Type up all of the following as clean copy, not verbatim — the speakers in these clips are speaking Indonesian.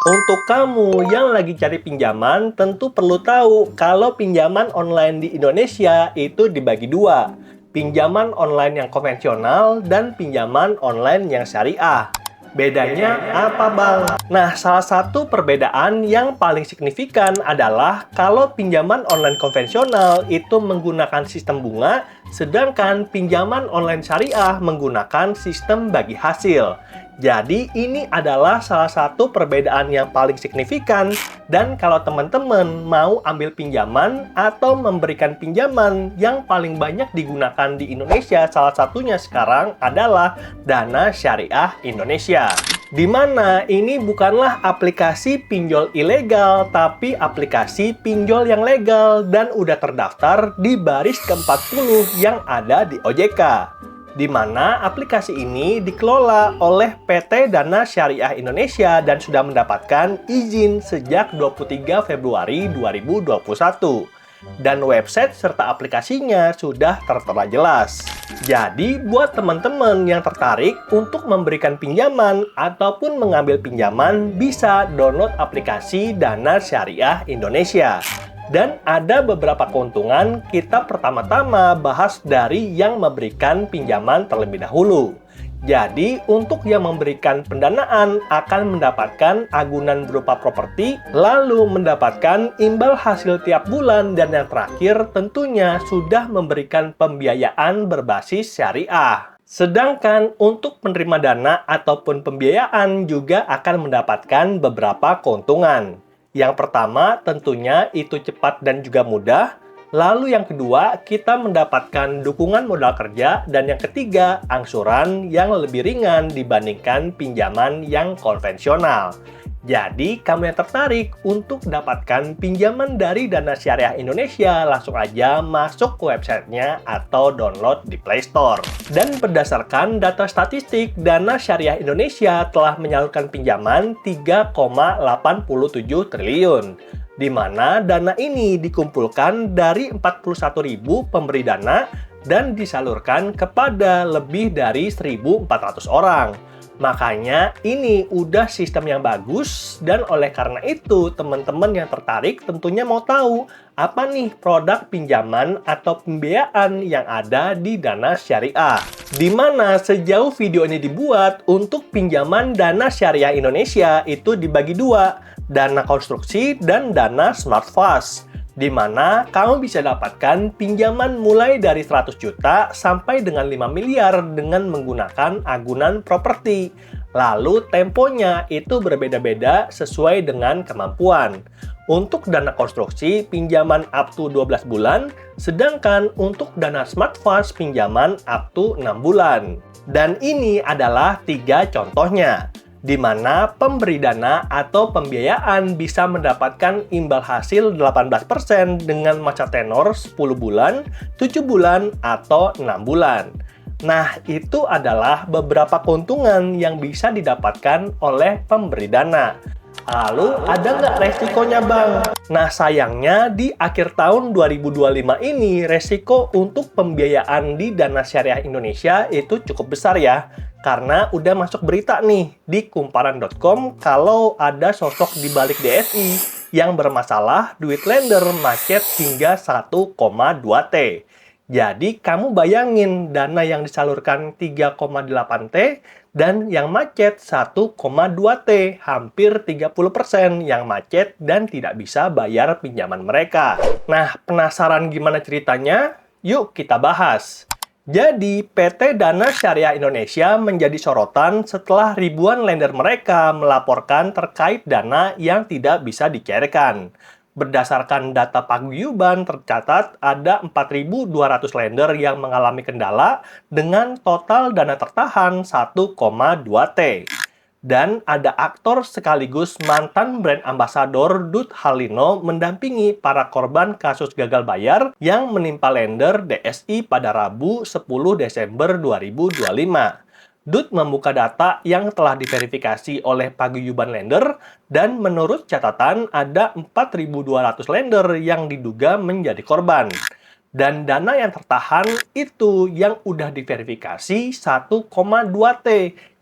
Untuk kamu yang lagi cari pinjaman, tentu perlu tahu kalau pinjaman online di Indonesia itu dibagi dua. Pinjaman online yang konvensional dan pinjaman online yang syariah. Bedanya apa, Bang? Nah, salah satu perbedaan yang paling signifikan adalah kalau pinjaman online konvensional itu menggunakan sistem bunga, sedangkan pinjaman online syariah menggunakan sistem bagi hasil. Jadi ini adalah salah satu perbedaan yang paling signifikan, dan kalau teman-teman mau ambil pinjaman atau memberikan pinjaman yang paling banyak digunakan di Indonesia, salah satunya sekarang adalah Dana Syariah Indonesia. Di mana ini bukanlah aplikasi pinjol ilegal, tapi aplikasi pinjol yang legal dan udah terdaftar di baris ke-40 yang ada di OJK. Di mana aplikasi ini dikelola oleh PT Dana Syariah Indonesia dan sudah mendapatkan izin sejak 23 Februari 2021. Dan website serta aplikasinya sudah tertera jelas. Jadi, buat teman-teman yang tertarik untuk memberikan pinjaman ataupun mengambil pinjaman, bisa download aplikasi Dana Syariah Indonesia. Dan ada beberapa keuntungan, kita pertama-tama bahas dari yang memberikan pinjaman terlebih dahulu. Jadi, untuk yang memberikan pendanaan akan mendapatkan agunan berupa properti, lalu mendapatkan imbal hasil tiap bulan, dan yang terakhir tentunya sudah memberikan pembiayaan berbasis syariah. Sedangkan untuk penerima dana ataupun pembiayaan juga akan mendapatkan beberapa keuntungan. Yang pertama tentunya itu cepat dan juga mudah. Lalu yang kedua, kita mendapatkan dukungan modal kerja. Dan yang ketiga, angsuran yang lebih ringan dibandingkan pinjaman yang konvensional. Jadi, kamu yang tertarik untuk dapatkan pinjaman dari Dana Syariah Indonesia, langsung aja masuk ke websitenya atau download di Play Store. Dan berdasarkan data statistik, Dana Syariah Indonesia telah menyalurkan pinjaman 3,87 triliun. Di mana dana ini dikumpulkan dari 41.000 pemberi dana dan disalurkan kepada lebih dari 1.400 orang. Makanya ini udah sistem yang bagus, dan oleh karena itu teman-teman yang tertarik tentunya mau tahu apa nih produk pinjaman atau pembiayaan yang ada di Dana Syariah. Di mana sejauh video ini dibuat, untuk pinjaman Dana Syariah Indonesia itu dibagi dua, dana konstruksi dan dana smart fast. Di mana kamu bisa dapatkan pinjaman mulai dari 100 juta sampai dengan 5 miliar dengan menggunakan agunan properti. Lalu temponya itu berbeda-beda sesuai dengan kemampuan. Untuk dana konstruksi, pinjaman up to 12 bulan, sedangkan untuk dana smart fast, pinjaman up to 6 bulan. Dan ini adalah 3 contohnya, di mana pemberi dana atau pembiayaan bisa mendapatkan imbal hasil 18% dengan masa tenor 10 bulan, 7 bulan, atau 6 bulan. Nah, itu adalah beberapa keuntungan yang bisa didapatkan oleh pemberi dana. Lalu, ada nggak resikonya, Bang? Nah, sayangnya di akhir tahun 2025 ini, resiko untuk pembiayaan di Dana Syariah Indonesia itu cukup besar ya. Karena udah masuk berita nih di kumparan.com kalau ada sosok di balik DSI yang bermasalah duit lender macet hingga 1,2 T. Jadi kamu bayangin dana yang disalurkan 3,8 T dan yang macet 1,2 T, hampir 30% yang macet dan tidak bisa bayar pinjaman mereka. Nah, penasaran gimana ceritanya? Yuk kita bahas. Jadi, PT Dana Syariah Indonesia menjadi sorotan setelah ribuan lender mereka melaporkan terkait dana yang tidak bisa dicairkan. Berdasarkan data paguyuban, tercatat ada 4.200 lender yang mengalami kendala dengan total dana tertahan 1,2 T. Dan ada aktor sekaligus mantan brand ambasador Dut Halino mendampingi para korban kasus gagal bayar yang menimpa lender DSI pada Rabu 10 Desember 2025. Dut membuka data yang telah diverifikasi oleh paguyuban lender, dan menurut catatan ada 4.200 lender yang diduga menjadi korban. Dan dana yang tertahan itu yang udah diverifikasi 1,2 T.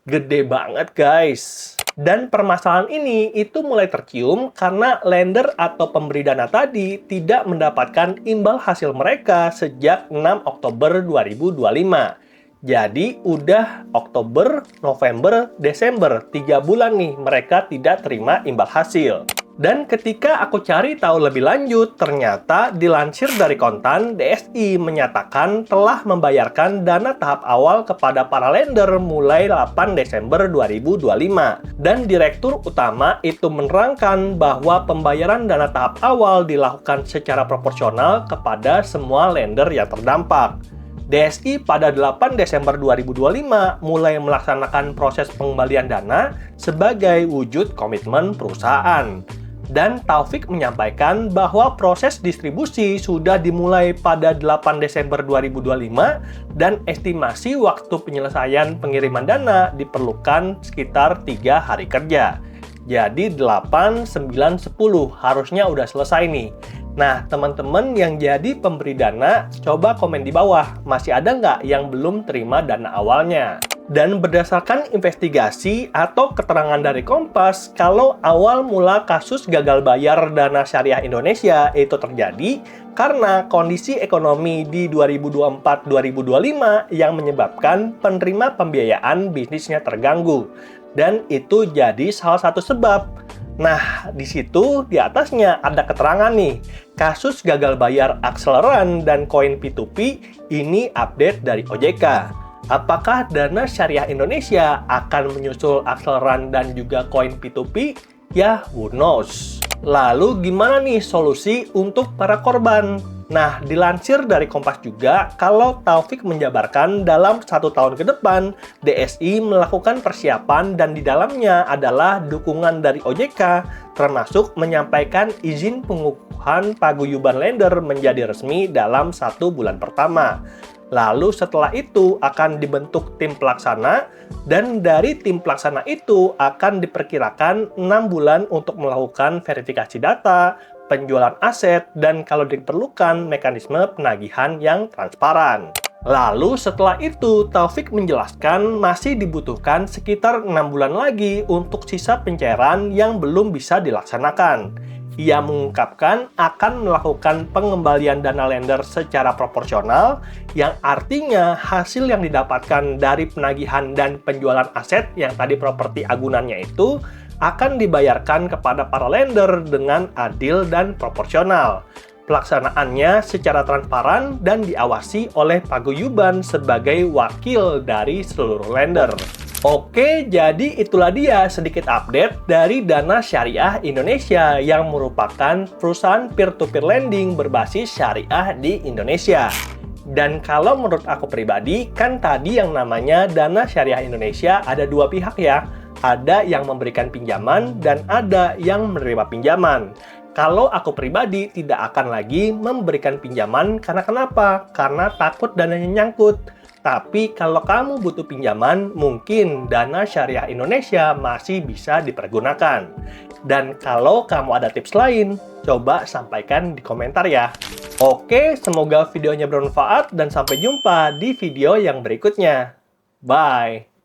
Gede banget, guys. Dan permasalahan ini itu mulai tercium karena lender atau pemberi dana tadi tidak mendapatkan imbal hasil mereka sejak 6 Oktober 2025. Jadi udah Oktober, November, Desember, 3 bulan nih mereka tidak terima imbal hasil. Dan ketika aku cari tahu lebih lanjut, ternyata dilansir dari Kontan, DSI menyatakan telah membayarkan dana tahap awal kepada para lender mulai 8 Desember 2025. Dan Direktur Utama itu menerangkan bahwa pembayaran dana tahap awal dilakukan secara proporsional kepada semua lender yang terdampak. DSI pada 8 Desember 2025 mulai melaksanakan proses pengembalian dana sebagai wujud komitmen perusahaan. Dan Taufik menyampaikan bahwa proses distribusi sudah dimulai pada 8 Desember 2025 dan estimasi waktu penyelesaian pengiriman dana diperlukan sekitar 3 hari kerja. Jadi 8, 9, 10 harusnya udah selesai nih. Nah, teman-teman yang jadi pemberi dana, coba komen di bawah. Masih ada nggak yang belum terima dana awalnya? Dan berdasarkan investigasi atau keterangan dari Kompas, kalau awal mula kasus gagal bayar dana syariah Indonesia itu terjadi karena kondisi ekonomi di 2024-2025 yang menyebabkan penerima pembiayaan bisnisnya terganggu. Dan itu jadi salah satu sebab. Nah, di situ di atasnya ada keterangan nih, kasus gagal bayar akseleran dan koin P2P ini update dari OJK. Apakah dana syariah Indonesia akan menyusul akseleran dan juga koin P2P? Ya, who knows. Lalu gimana nih solusi untuk para korban? Nah, dilansir dari Kompas juga, kalau Taufik menjabarkan dalam 1 tahun ke depan, DSI melakukan persiapan dan di dalamnya adalah dukungan dari OJK, termasuk menyampaikan izin pengukuhan paguyuban lender menjadi resmi dalam 1 bulan pertama. Lalu setelah itu akan dibentuk tim pelaksana, dan dari tim pelaksana itu akan diperkirakan 6 bulan untuk melakukan verifikasi data, penjualan aset, dan kalau diperlukan mekanisme penagihan yang transparan. Lalu setelah itu, Taufik menjelaskan masih dibutuhkan sekitar 6 bulan lagi untuk sisa pencairan yang belum bisa dilaksanakan. Ia mengungkapkan akan melakukan pengembalian dana lender secara proporsional, yang artinya hasil yang didapatkan dari penagihan dan penjualan aset yang tadi properti agunannya itu akan dibayarkan kepada para lender dengan adil dan proporsional. Pelaksanaannya secara transparan dan diawasi oleh paguyuban sebagai wakil dari seluruh lender. Oke, jadi itulah dia sedikit update dari Dana Syariah Indonesia yang merupakan perusahaan peer-to-peer lending berbasis syariah di Indonesia. Dan kalau menurut aku pribadi, kan tadi yang namanya Dana Syariah Indonesia ada 2 pihak ya. Ada yang memberikan pinjaman dan ada yang menerima pinjaman. Kalau aku pribadi tidak akan lagi memberikan pinjaman karena kenapa? Karena takut dananya nyangkut. Tapi kalau kamu butuh pinjaman, mungkin Dana Syariah Indonesia masih bisa dipergunakan. Dan kalau kamu ada tips lain, coba sampaikan di komentar ya. Oke, semoga videonya bermanfaat dan sampai jumpa di video yang berikutnya. Bye!